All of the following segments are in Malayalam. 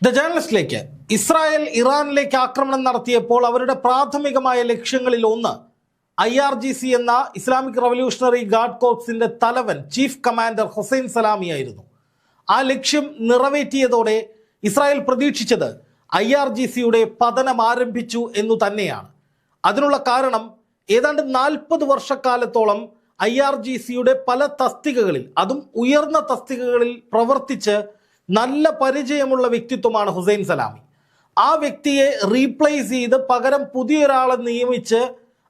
ദ ജേർണലിസ്റ്റിലേക്ക് ഇസ്രായേൽ ഇറാനിലേക്ക് ആക്രമണം നടത്തിയപ്പോൾ അവരുടെ പ്രാഥമികമായ ലക്ഷ്യങ്ങളിൽ ഒന്ന് IRGC എന്ന ഇസ്ലാമിക് റവല്യൂഷണറി ഗാർഡ് കോർപ്സിന്റെ തലവൻ ചീഫ് കമാൻഡർ ഹുസൈൻ സലാമി ആയിരുന്നു. ആ ലക്ഷ്യം നിറവേറ്റിയതോടെ ഇസ്രായേൽ പ്രതീക്ഷിച്ചത് IRGCയുടെ പതനം ആരംഭിച്ചു എന്നു തന്നെയാണ്. അതിനുള്ള കാരണം ഏതാണ്ട് 40 വർഷക്കാലത്തോളം IRGCയുടെ പല തസ്തികകളിൽ, അതും ഉയർന്ന തസ്തികകളിൽ പ്രവർത്തിച്ച് നല്ല പരിചയമുള്ള വ്യക്തിത്വമാണ് ഹുസൈൻ സലാമി. ആ വ്യക്തിയെ റീപ്ലേസ് ചെയ്ത് പകരം പുതിയൊരാളെ നിയമിച്ച്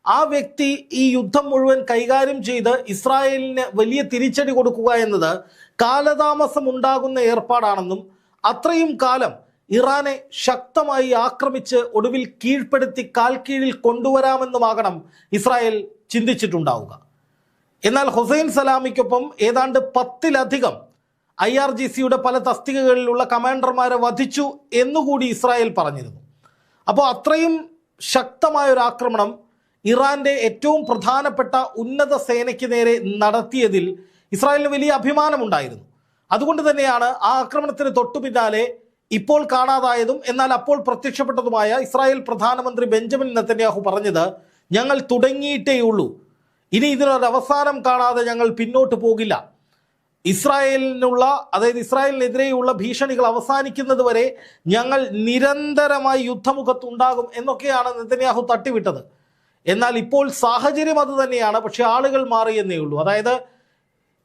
ആ വ്യക്തി ഈ യുദ്ധം മുഴുവൻ കൈകാര്യം ചെയ്ത് ഇസ്രായേലിന് വലിയ തിരിച്ചടി കൊടുക്കുക എന്നത് കാലതാമസം ഉണ്ടാകുന്ന ഏർപ്പാടാണെന്നും അത്രയും കാലം ഇറാനെ ശക്തമായി ആക്രമിച്ച് ഒടുവിൽ കീഴ്പ്പെടുത്തി കാൽക്കീഴിൽ കൊണ്ടുവരാമെന്നുമാകണം ഇസ്രായേൽ ചിന്തിച്ചിട്ടുണ്ടാവുക. എന്നാൽ ഹുസൈൻ സലാമിക്കൊപ്പം ഏതാണ്ട് 10-ലധികം IRGCയുടെ പല തസ്തികകളിലുള്ള കമാൻഡർമാരെ വധിച്ചു എന്നുകൂടി ഇസ്രായേൽ പറഞ്ഞിരുന്നു. അപ്പോൾ അത്രയും ശക്തമായൊരു ആക്രമണം ഇറാന്റെ ഏറ്റവും പ്രധാനപ്പെട്ട ഉന്നത സേനയ്ക്ക് നേരെ നടത്തിയതിൽ ഇസ്രായേലിന് വലിയ അഭിമാനമുണ്ടായിരുന്നു. അതുകൊണ്ട് തന്നെയാണ് ആ ആക്രമണത്തിന് തൊട്ടു പിന്നാലെ ഇപ്പോൾ കാണാതായതും എന്നാൽ അപ്പോൾ പ്രത്യക്ഷപ്പെട്ടതുമായ ഇസ്രായേൽ പ്രധാനമന്ത്രി ബെഞ്ചമിൻ നെതന്യാഹു പറഞ്ഞത്, ഞങ്ങൾ തുടങ്ങിയിട്ടേയുള്ളൂ, ഇനി ഇതിനൊരവസാനം കാണാതെ ഞങ്ങൾ പിന്നോട്ട് പോകില്ല. അതായത് ഇസ്രായേലിനെതിരെയുള്ള ഭീഷണികൾ അവസാനിക്കുന്നത് വരെ ഞങ്ങൾ നിരന്തരമായി യുദ്ധമുഖത്തുണ്ടാകും എന്നൊക്കെയാണ് നെതന്യാഹു തട്ടിവിട്ടത്. എന്നാൽ ഇപ്പോൾ സാഹചര്യം അത് തന്നെയാണ്, പക്ഷെ ആളുകൾ മാറിയെന്നേ ഉള്ളൂ. അതായത്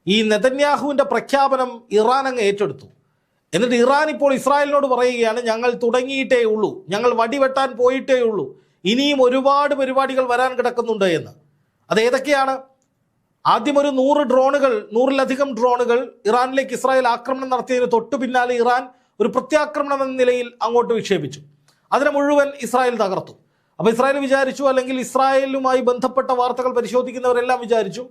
ഈ നെതന്യാഹുവിൻ്റെ പ്രഖ്യാപനം ഇറാൻ അങ്ങ് ഏറ്റെടുത്തു. എന്നിട്ട് ഇറാൻ ഇപ്പോൾ ഇസ്രായേലിനോട് പറയുകയാണ്, ഞങ്ങൾ തുടങ്ങിയിട്ടേ ഉള്ളൂ, ഞങ്ങൾ വടിവെട്ടാൻ പോയിട്ടേ ഉള്ളൂ, ഇനിയും ഒരുപാട് പരിപാടികൾ വരാൻ കിടക്കുന്നുണ്ട് എന്ന്. അത് ഏതൊക്കെയാണ്? ആദ്യം ഒരു 100-ലധികം ഡ്രോണുകൾ ഇറാനിലേക്ക് ഇസ്രായേൽ ആക്രമണം നടത്തിയതിന് തൊട്ടു പിന്നാലെ ഇറാൻ ഒരു പ്രത്യാക്രമണം എന്ന നിലയിൽ അങ്ങോട്ട് വിക്ഷേപിച്ചു. അതിനെ മുഴുവൻ ഇസ്രായേൽ തകർത്തു. അപ്പോൾ ഇസ്രായേൽ വിചാരിച്ചു, അല്ലെങ്കിൽ ഇസ്രായേലുമായി ബന്ധപ്പെട്ട വാർത്തകൾ പരിശോധിക്കുന്നവരെല്ലാം വിചാരിച്ചു,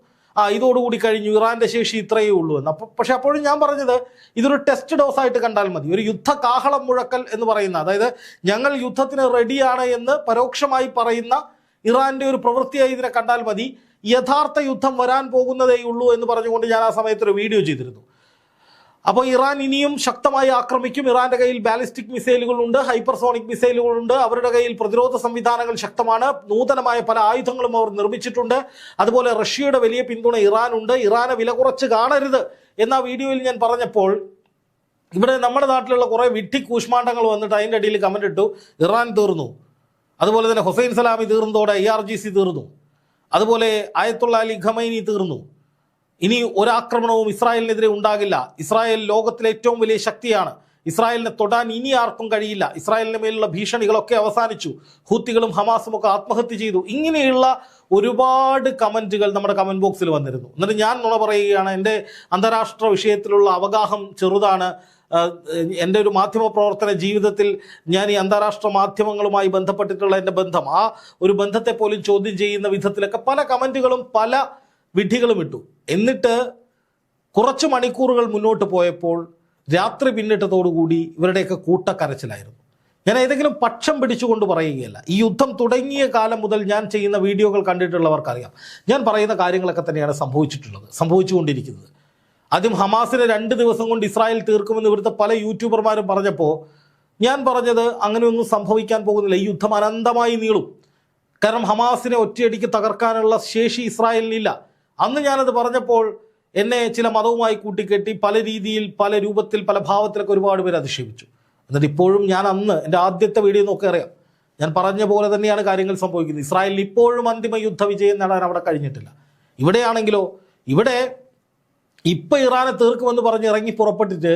ഇതോടുകൂടി കഴിഞ്ഞു, ഇറാന്റെ ശേഷി ഇത്രയേ ഉള്ളൂ എന്ന്. പക്ഷെ അപ്പോഴും ഞാൻ പറഞ്ഞത്, ഇതൊരു ടെസ്റ്റ് ഡോസ് ആയിട്ട് കണ്ടാൽ മതി. ഒരു യുദ്ധ കാഹളം മുഴക്കൽ എന്ന് പറയുന്ന, അതായത് ഞങ്ങൾ യുദ്ധത്തിന് റെഡിയാണ് എന്ന് പരോക്ഷമായി പറയുന്ന ഇറാന്റെ ഒരു പ്രവൃത്തിയായി ഇതിനെ കണ്ടാൽ മതി. യഥാർത്ഥ യുദ്ധം വരാൻ പോകുന്നതേ ഉള്ളൂ എന്ന് പറഞ്ഞുകൊണ്ട് ഞാൻ ആ സമയത്തൊരു വീഡിയോ ചെയ്തിരുന്നു. അപ്പോൾ ഇറാൻ ഇനിയും ശക്തമായി ആക്രമിക്കും. ഇറാന്റെ കയ്യിൽ ബാലിസ്റ്റിക് മിസൈലുകളുണ്ട്, ഹൈപ്പർസോണിക് മിസൈലുകളുണ്ട്, അവരുടെ കയ്യിൽ പ്രതിരോധ സംവിധാനങ്ങൾ ശക്തമാണ്, നൂതനമായ പല ആയുധങ്ങളും അവർ നിർമ്മിച്ചിട്ടുണ്ട്. അതുപോലെ റഷ്യയുടെ വലിയ പിന്തുണ ഇറാനുണ്ട്. ഇറാനെ വില കുറച്ച് കാണരുത് എന്ന വീഡിയോയിൽ ഞാൻ പറഞ്ഞപ്പോൾ ഇവിടെ നമ്മുടെ നാട്ടിലുള്ള കുറേ വിഡ്ഢി കൂഷ്മാണ്ഡങ്ങൾ വന്നിട്ട് അതിൻ്റെ അടിയിൽ കമൻ്റ് ഇട്ടു, ഇറാൻ തീർന്നു, അതുപോലെ തന്നെ ഹുസൈൻ സലാമി തീർന്നതോടെ IRGC തീർന്നു, അതുപോലെ ആയത്തുള്ള അലി ഖമൈനി തീർന്നു, ഇനി ഒരാക്രമണവും ഇസ്രായേലിനെതിരെ ഉണ്ടാകില്ല, ഇസ്രായേൽ ലോകത്തിലെ ഏറ്റവും വലിയ ശക്തിയാണ്, ഇസ്രായേലിനെ തൊടാൻ ഇനി ആർക്കും കഴിയില്ല, ഇസ്രായേലിന് മേലുള്ള ഭീഷണികളൊക്കെ അവസാനിച്ചു, ഹൂത്തികളും ഹമാസും ഒക്കെ ആത്മഹത്യ ചെയ്തു. ഇങ്ങനെയുള്ള ഒരുപാട് കമൻറ്റുകൾ നമ്മുടെ കമൻറ്റ് ബോക്സിൽ വന്നിരുന്നു. എന്നിട്ട് ഞാൻ നുണ പറയുകയാണ്, എൻ്റെ അന്താരാഷ്ട്ര വിഷയത്തിലുള്ള അവഗാഹം ചെറുതാണ്, എൻ്റെ ഒരു മാധ്യമ പ്രവർത്തന ജീവിതത്തിൽ ഞാൻ ഈ അന്താരാഷ്ട്ര മാധ്യമങ്ങളുമായി ബന്ധപ്പെട്ടിട്ടുള്ള എൻ്റെ ബന്ധം, ആ ഒരു ബന്ധത്തെ പോലും ചോദ്യം ചെയ്യുന്ന വിധത്തിലൊക്കെ പല കമൻറ്റുകളും പല വിഡ്ഢികളും ഇട്ടു. എന്നിട്ട് കുറച്ച് മണിക്കൂറുകൾ മുന്നോട്ട് പോയപ്പോൾ രാത്രി പിന്നിട്ടതോടുകൂടി ഇവരുടെയൊക്കെ കൂട്ടക്കരച്ചിലായിരുന്നു. ഞാൻ ഏതെങ്കിലും പക്ഷം പിടിച്ചുകൊണ്ട് പറയുകയല്ല. ഈ യുദ്ധം തുടങ്ങിയ കാലം മുതൽ ഞാൻ ചെയ്യുന്ന വീഡിയോകൾ കണ്ടിട്ടുള്ളവർക്കറിയാം, ഞാൻ പറയുന്ന കാര്യങ്ങളൊക്കെ തന്നെയാണ് സംഭവിച്ചുകൊണ്ടിരിക്കുന്നത്. ആദ്യം ഹമാസിനെ 2 ദിവസം കൊണ്ട് ഇസ്രായേൽ തീർക്കുമെന്ന് ഇവിടുത്തെ പല യൂട്യൂബർമാരും പറഞ്ഞപ്പോൾ ഞാൻ പറഞ്ഞത് അങ്ങനെയൊന്നും സംഭവിക്കാൻ പോകുന്നില്ല, ഈ യുദ്ധം അനന്തമായി നീളും. കാരണം ഹമാസിനെ ഒറ്റയടിക്ക് തകർക്കാനുള്ള ശേഷി ഇസ്രായേലിനില്ല. അന്ന് ഞാനത് പറഞ്ഞപ്പോൾ എന്നെ ചില മതവുമായി കൂട്ടിക്കെട്ടി പല രീതിയിൽ, പല രൂപത്തിൽ, പല ഭാവത്തിലൊക്കെ ഒരുപാട് പേര് അധിക്ഷേപിച്ചു. എന്നിട്ട് ഇപ്പോഴും ഞാൻ അന്ന് എൻ്റെ ആദ്യത്തെ വീഡിയോ നോക്കി അറിയാം, ഞാൻ പറഞ്ഞ പോലെ തന്നെയാണ് കാര്യങ്ങൾ സംഭവിക്കുന്നത്. ഇസ്രായേലിൽ ഇപ്പോഴും അന്തിമ യുദ്ധ വിജയം നേടാൻ അവിടെ കഴിഞ്ഞിട്ടില്ല. ഇവിടെയാണെങ്കിലോ, ഇവിടെ ഇപ്പം ഇറാനെ തീർക്കുമെന്ന് പറഞ്ഞ് ഇറങ്ങി പുറപ്പെട്ടിട്ട്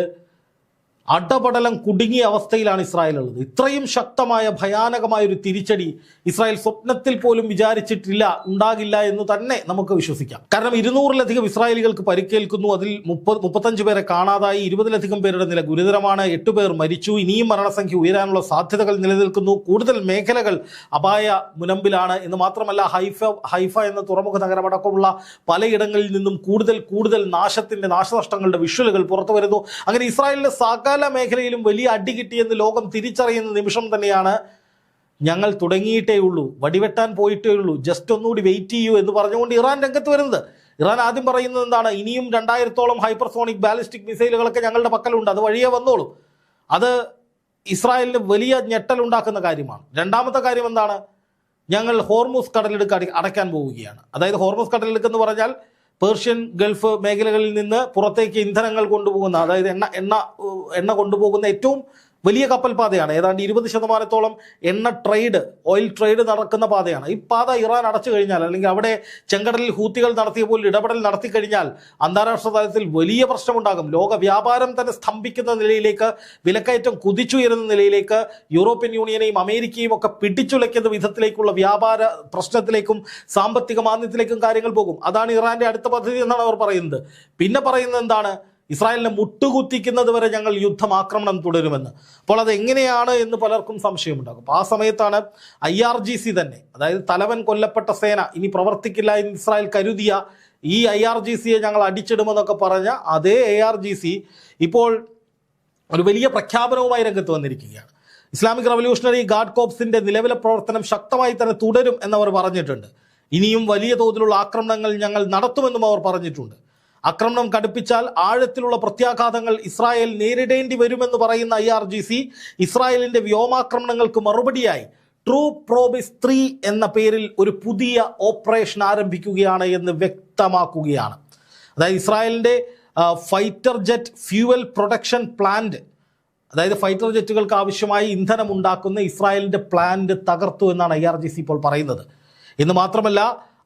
അടപടലം കുടുങ്ങിയ അവസ്ഥയിലാണ് ഇസ്രായേൽ ഉള്ളത്. ഇത്രയും ശക്തമായ ഭയാനകമായ ഒരു തിരിച്ചടി ഇസ്രായേൽ സ്വപ്നത്തിൽ പോലും വിചാരിച്ചിട്ടില്ല, ഉണ്ടാകില്ല എന്ന് തന്നെ നമുക്ക് വിശ്വസിക്കാം. കാരണം 200-ലധികം ഇസ്രായേലികൾക്ക് പരിക്കേൽക്കുന്നു, അതിൽ 35 പേരെ കാണാതായി, 20-ലധികം പേരുടെ നില ഗുരുതരമാണ്, 8 പേർ മരിച്ചു, ഇനിയും മരണസംഖ്യ ഉയരാനുള്ള സാധ്യതകൾ നിലനിൽക്കുന്നു, കൂടുതൽ മേഖലകൾ അപായ മുനമ്പിലാണ് എന്ന് മാത്രമല്ല ഹൈഫ എന്ന തുറമുഖ നഗരമടക്കമുള്ള പലയിടങ്ങളിൽ നിന്നും കൂടുതൽ നാശനഷ്ടങ്ങളുടെ വിഷ്വലുകൾ പുറത്തു വരുന്നു. അങ്ങനെ ഇസ്രായേലിന്റെ സകല മേഖലയിലും വലിയ അടി കിട്ടിയെന്ന് ലോകം തിരിച്ചറിയുന്ന നിമിഷം തന്നെയാണ് ഞങ്ങൾ തുടങ്ങിയിട്ടേ ഉള്ളൂ, വടിവെട്ടാൻ പോയിട്ടേ ഉള്ളൂ, ജസ്റ്റ് ഒന്നുകൂടി വെയിറ്റ് ചെയ്യൂ എന്ന് പറഞ്ഞുകൊണ്ട് ഇറാൻ രംഗത്ത് വരുന്നത്. ഇറാൻ ആദ്യം പറയുന്നത് എന്താണ്? ഇനിയും 2000-ഓളം ഹൈപ്പർസോണിക് ബാലിസ്റ്റിക് മിസൈലുകളൊക്കെ ഞങ്ങളുടെ പക്കലുണ്ട്, അത് വഴിയേ വന്നോളൂ. അത് ഇസ്രായേലിന് വലിയ ഞെട്ടലുണ്ടാക്കുന്ന കാര്യമാണ്. രണ്ടാമത്തെ കാര്യം എന്താണ്? ഞങ്ങൾ ഹോർമുസ് കടലിടുക്ക് അടയ്ക്കാൻ പോവുകയാണ്. അതായത് ഹോർമുസ് കടലിടുക്ക് എന്ന് പറഞ്ഞാൽ പേർഷ്യൻ ഗൾഫ് മേഖലകളിൽ നിന്ന് പുറത്തേക്ക് ഇന്ധനങ്ങൾ കൊണ്ടുപോകുന്ന, അതായത് എണ്ണ കൊണ്ടുപോകുന്ന ഏറ്റവും വലിയ കപ്പൽ പാതയാണ്. ഏതാണ്ട് 20% എണ്ണ ട്രേഡ്, ഓയിൽ ട്രേഡ് നടക്കുന്ന പാതയാണ്. ഈ പാത ഇറാൻ അടച്ചു കഴിഞ്ഞാൽ, അല്ലെങ്കിൽ അവിടെ ചെങ്കടലിൽ ഹൂത്തികൾ നടത്തിയ പോലെ ഇടപെടൽ നടത്തി കഴിഞ്ഞാൽ അന്താരാഷ്ട്ര തലത്തിൽ വലിയ പ്രശ്നമുണ്ടാകും. ലോക വ്യാപാരം തന്നെ സ്തംഭിക്കുന്ന നിലയിലേക്ക്, വിലക്കയറ്റം കുതിച്ചുയരുന്ന നിലയിലേക്ക്, യൂറോപ്യൻ യൂണിയനെയും അമേരിക്കയും ഒക്കെ പിടിച്ചുലയ്ക്കുന്ന വിധത്തിലേക്കുള്ള വ്യാപാര പ്രശ്നത്തിലേക്കും സാമ്പത്തിക മാന്ദ്യത്തിലേക്കും കാര്യങ്ങൾ പോകും. അതാണ് ഇറാന്റെ അടുത്ത പദ്ധതി എന്നാണ് അവർ പറയുന്നത്. പിന്നെ പറയുന്നത് എന്താണ്? ഇസ്രായേലിനെ മുട്ടുകുത്തിക്കുന്നത് വരെ ഞങ്ങൾ ആക്രമണം തുടരുമെന്ന്. അപ്പോൾ അത് എങ്ങനെയാണ് എന്ന് പലർക്കും സംശയമുണ്ടാകും. അപ്പോൾ ആ സമയത്താണ് IRGC തന്നെ, അതായത് തലവൻ കൊല്ലപ്പെട്ട സേന ഇനി പ്രവർത്തിക്കില്ല എന്ന് ഇസ്രായേൽ കരുതിയ ഈ IRGCയെ ഞങ്ങൾ അടിച്ചിടുമെന്നൊക്കെ പറഞ്ഞ അതേ IRGC ഇപ്പോൾ ഒരു വലിയ പ്രഖ്യാപനവുമായി രംഗത്ത് വന്നിരിക്കുകയാണ്. ഇസ്ലാമിക് റവല്യൂഷണറി ഗാർഡ് കോപ്സിന്റെ നിലവിലെ പ്രവർത്തനം ശക്തമായി തന്നെ തുടരും എന്നവർ പറഞ്ഞിട്ടുണ്ട്. ഇനിയും വലിയ തോതിലുള്ള ആക്രമണങ്ങൾ ഞങ്ങൾ നടത്തുമെന്നും അവർ പറഞ്ഞിട്ടുണ്ട്. ആക്രമണം കടുപ്പിച്ചാൽ ആഴത്തിലുള്ള പ്രത്യാഘാതങ്ങൾ ഇസ്രായേൽ നേരിടേണ്ടി വരുമെന്ന് പറയുന്ന IRGC ഇസ്രായേലിന്റെ വ്യോമാക്രമണങ്ങൾക്ക് മറുപടിയായി ട്രൂ പ്രോമിസ് 3 എന്ന പേരിൽ ഒരു പുതിയ ഓപ്പറേഷൻ ആരംഭിക്കുകയാണ് എന്ന് വ്യക്തമാക്കുകയാണ്. അതായത് ഇസ്രായേലിന്റെ fighter jet fuel production plant, അതായത് ഫൈറ്റർ ജെറ്റുകൾക്ക് ആവശ്യമായി ഇന്ധനം ഉണ്ടാക്കുന്ന ഇസ്രായേലിന്റെ പ്ലാന്റ് തകർത്തു എന്നാണ് IRGC ഇപ്പോൾ പറയുന്നത്. എന്ന് മാത്രമല്ല,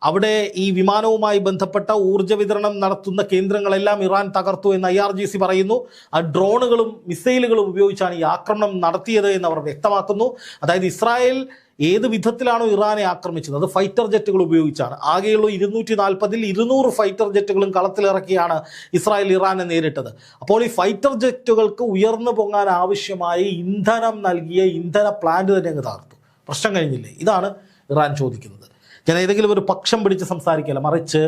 അവിടെ ഈ വിമാനവുമായി ബന്ധപ്പെട്ട ഊർജ്ജ വിതരണം നടത്തുന്ന കേന്ദ്രങ്ങളെല്ലാം ഇറാൻ തകർത്തു എന്ന് IRGC പറയുന്നു. ആ ഡ്രോണുകളും മിസൈലുകളും ഉപയോഗിച്ചാണ് ഈ ആക്രമണം നടത്തിയത് എന്ന് അവർ വ്യക്തമാക്കുന്നു. അതായത് ഇസ്രായേൽ ഏത് വിധത്തിലാണോ ഇറാനെ ആക്രമിച്ചത് അത് ഫൈറ്റർ ജെറ്റുകൾ ഉപയോഗിച്ചാണ്. ആകെയുള്ള 240-ൽ 200 ഫൈറ്റർ ജെറ്റുകളും കളത്തിലിറക്കിയാണ് ഇസ്രായേൽ ഇറാനെ നേരിട്ടത്. അപ്പോൾ ഈ ഫൈറ്റർ ജെറ്റുകൾക്ക് ഉയർന്നു പൊങ്ങാൻ ആവശ്യമായി ഇന്ധനം നൽകിയ ഇന്ധന പ്ലാന്റ് തന്നെ അങ്ങ് തകർത്തു. പ്രശ്നം കഴിഞ്ഞില്ലേ? ഇതാണ് ഇറാൻ ചോദിക്കുന്നത്. ഞാൻ ഏതെങ്കിലും ഒരു പക്ഷം പിടിച്ച് സംസാരിക്കില്ല, മറിച്ച്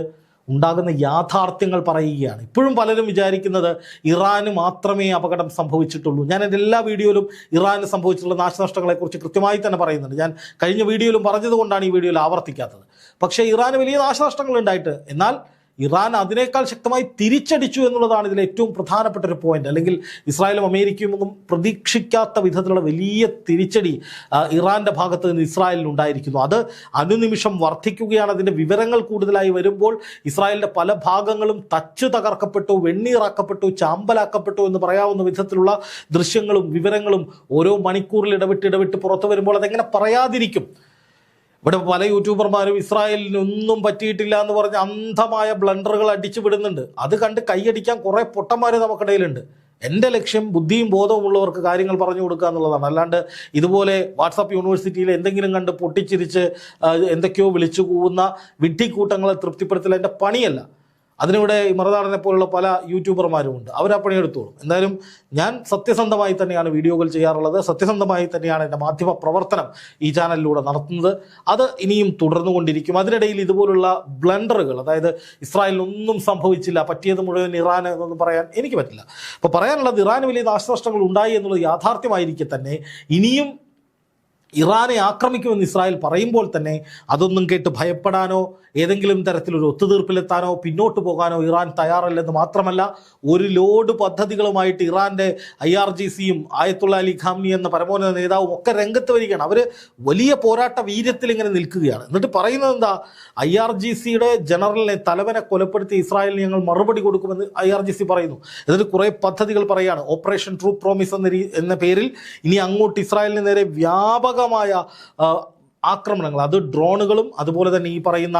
ഉണ്ടാകുന്ന യാഥാർത്ഥ്യങ്ങൾ പറയുകയാണ്. ഇപ്പോഴും പലരും വിചാരിക്കുന്നത് ഇറാന് മാത്രമേ അപകടം സംഭവിച്ചിട്ടുള്ളൂ. ഞാൻ എൻ്റെ എല്ലാ വീഡിയോയിലും ഇറാന് സംഭവിച്ചിട്ടുള്ള നാശനഷ്ടങ്ങളെക്കുറിച്ച് കൃത്യമായി തന്നെ പറയുന്നുണ്ട്. ഞാൻ കഴിഞ്ഞ വീഡിയോയിലും പറഞ്ഞതുകൊണ്ടാണ് ഈ വീഡിയോയിൽ ആവർത്തിക്കാത്തത്. പക്ഷേ ഇറാന് വലിയ നാശനഷ്ടങ്ങൾ ഉണ്ടായിട്ട്, എന്നാൽ ഇറാൻ അതിനേക്കാൾ ശക്തമായി തിരിച്ചടിച്ചു എന്നുള്ളതാണ് ഇതിൽ ഏറ്റവും പ്രധാനപ്പെട്ട ഒരു പോയിന്റ്. അല്ലെങ്കിൽ ഇസ്രായേലും അമേരിക്കയും ഒന്നും പ്രതീക്ഷിക്കാത്ത വിധത്തിലുള്ള വലിയ തിരിച്ചടി ഇറാന്റെ ഭാഗത്ത് നിന്ന് ഇസ്രായേലിന് ഉണ്ടായിരിക്കുന്നു. അത് അനുനിമിഷം വർദ്ധിക്കുകയാണ്. അതിൻ്റെ വിവരങ്ങൾ കൂടുതലായി വരുമ്പോൾ ഇസ്രായേലിൻ്റെ പല ഭാഗങ്ങളും തച്ച് തകർക്കപ്പെട്ടു, വെണ്ണീറാക്കപ്പെട്ടു, ചാമ്പലാക്കപ്പെട്ടു എന്ന് പറയാവുന്ന വിധത്തിലുള്ള ദൃശ്യങ്ങളും വിവരങ്ങളും ഓരോ മണിക്കൂറിൽ ഇടവിട്ട് പുറത്തു വരുമ്പോൾ അതെങ്ങനെ പറയാതിരിക്കും? ഇവിടെ പല യൂട്യൂബർമാരും ഇസ്രായേലിനൊന്നും പറ്റിയിട്ടില്ല എന്ന് പറഞ്ഞ് അന്ധമായ ബ്ലണ്ടറുകൾ അടിച്ചു വിടുന്നുണ്ട്. അത് കണ്ട് കൈയടിക്കാൻ കുറേ പൊട്ടന്മാർ നമുക്കിടയിലുണ്ട്. എൻ്റെ ലക്ഷ്യം ബുദ്ധിയും ബോധവും ഉള്ളവർക്ക് കാര്യങ്ങൾ പറഞ്ഞു കൊടുക്കുക എന്നുള്ളതാണ്. അല്ലാണ്ട് ഇതുപോലെ വാട്സാപ്പ് യൂണിവേഴ്സിറ്റിയിൽ എന്തെങ്കിലും കണ്ട് പൊട്ടിച്ചിരിച്ച് എന്തൊക്കെയോ വിളിച്ചു കൂവുന്ന വിഡ്ഢിക്കൂട്ടങ്ങളെ തൃപ്തിപ്പെടുത്തൽ എൻ്റെ പണിയല്ല. അതിനിവിടെ മറുനാടനെ പോലുള്ള പല യൂട്യൂബർമാരും ഉണ്ട്, അവർ ആ പണിയെടുത്തോളും. എന്തായാലും ഞാൻ സത്യസന്ധമായി തന്നെയാണ് വീഡിയോകൾ ചെയ്യാറുള്ളത്, സത്യസന്ധമായി തന്നെയാണ് എൻ്റെ മാധ്യമ പ്രവർത്തനം ഈ ചാനലിലൂടെ നടത്തുന്നത്. അത് ഇനിയും തുടർന്നുകൊണ്ടിരിക്കും. അതിനിടയിൽ ഇതുപോലുള്ള ബ്ലണ്ടറുകൾ, അതായത് ഇസ്രായേലിനൊന്നും സംഭവിച്ചില്ല, പറ്റിയത് മുഴുവൻ ഇറാൻ എന്നൊന്നും പറയാൻ എനിക്ക് പറ്റില്ല. അപ്പോൾ പറയാനുള്ളത്, ഇറാന് വലിയ നാശനഷ്ടങ്ങൾ ഉണ്ടായി എന്നുള്ളത് യാഥാർത്ഥ്യമായിരിക്കെ തന്നെ ഇനിയും ഇറാനെ ആക്രമിക്കുമെന്ന് ഇസ്രായേൽ പറയുമ്പോൾ തന്നെ അതൊന്നും കേട്ട് ഭയപ്പെടാനോ ഏതെങ്കിലും തരത്തിലൊരു ഒത്തുതീർപ്പിലെത്താനോ പിന്നോട്ട് പോകാനോ ഇറാൻ തയ്യാറല്ലെന്ന് മാത്രമല്ല, ഒരു ലോഡ് പദ്ധതികളുമായിട്ട് ഇറാൻ്റെ IRGCയും ആയത്തുള്ള അലി ഖാംനി എന്ന പരമോന്നത നേതാവും ഒക്കെ രംഗത്ത് വരികയാണ്. അവർ വലിയ പോരാട്ട വീര്യത്തിൽ ഇങ്ങനെ നിൽക്കുകയാണ്. എന്നിട്ട് പറയുന്നത് എന്താ? IRGCയുടെ ജനറലിനെ, തലവനെ കൊലപ്പെടുത്തി ഇസ്രായേലിന് ഞങ്ങൾ മറുപടി കൊടുക്കുമെന്ന് IRGC പറയുന്നു. എന്നിട്ട് കുറേ പദ്ധതികൾ പറയുകയാണ്. ഓപ്പറേഷൻ ട്രൂ പ്രോമിസ് എന്ന പേരിൽ ഇനി അങ്ങോട്ട് ഇസ്രായേലിന് നേരെ വ്യാപകമായ ആക്രമണങ്ങൾ, അത് ഡ്രോണുകളും അതുപോലെ തന്നെ ഈ പറയുന്ന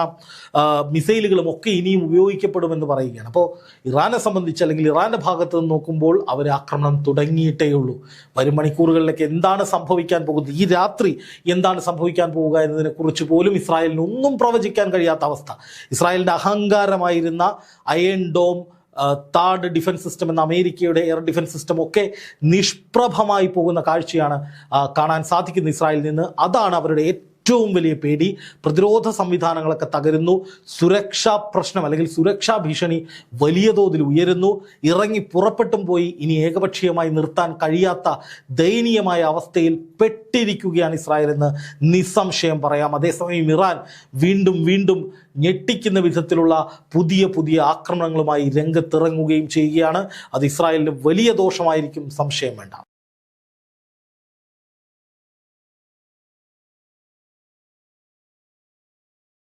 മിസൈലുകളും ഒക്കെ ഇനിയും ഉപയോഗിക്കപ്പെടുമെന്ന് പറയുകയാണ്. അപ്പോൾ ഇറാനെ സംബന്ധിച്ച്, അല്ലെങ്കിൽ ഇറാൻ്റെ ഭാഗത്ത് നിന്ന് നോക്കുമ്പോൾ അവർ ആക്രമണം തുടങ്ങിയിട്ടേ ഉള്ളൂ. വരും മണിക്കൂറുകളിലേക്ക് എന്താണ് സംഭവിക്കാൻ പോകുന്നത്, ഈ രാത്രി എന്താണ് സംഭവിക്കാൻ പോവുക എന്നതിനെക്കുറിച്ച് പോലും ഇസ്രായേലിന് ഒന്നും പ്രവചിക്കാൻ കഴിയാത്ത അവസ്ഥ. ഇസ്രായേലിൻ്റെ അഹങ്കാരമായിരുന്ന അയൺ ഡോം, താഡ് ഡിഫൻസ് സിസ്റ്റം എന്ന അമേരിക്കയുടെ എയർ ഡിഫൻസ് സിസ്റ്റം ഒക്കെ നിഷ്പ്രഭമായി പോകുന്ന കാഴ്ചയാണ് കാണാൻ സാധിക്കുന്നത് ഇസ്രായേലിൽ നിന്ന്. അതാണ് അവരുടെ ഏറ്റവും വലിയ പേടി. പ്രതിരോധ സംവിധാനങ്ങളൊക്കെ തകരുന്നു, സുരക്ഷാ പ്രശ്നം അല്ലെങ്കിൽ സുരക്ഷാ ഭീഷണി വലിയ തോതിൽ ഉയരുന്നു. ഇറങ്ങി പുറപ്പെട്ടും പോയി ഇനി ഏകപക്ഷീയമായി നിർത്താൻ കഴിയാത്ത ദയനീയമായ അവസ്ഥയിൽ പെട്ടിരിക്കുകയാണ് ഇസ്രായേൽ എന്ന് നിസ്സംശയം പറയാം. അതേസമയം ഇറാൻ വീണ്ടും ഞെട്ടിക്കുന്ന വിധത്തിലുള്ള പുതിയ ആക്രമണങ്ങളുമായി രംഗത്തിറങ്ങുകയും ചെയ്യുകയാണ്. അത് ഇസ്രായേലിന് വലിയ ദോഷമായിരിക്കും, സംശയം വേണ്ട.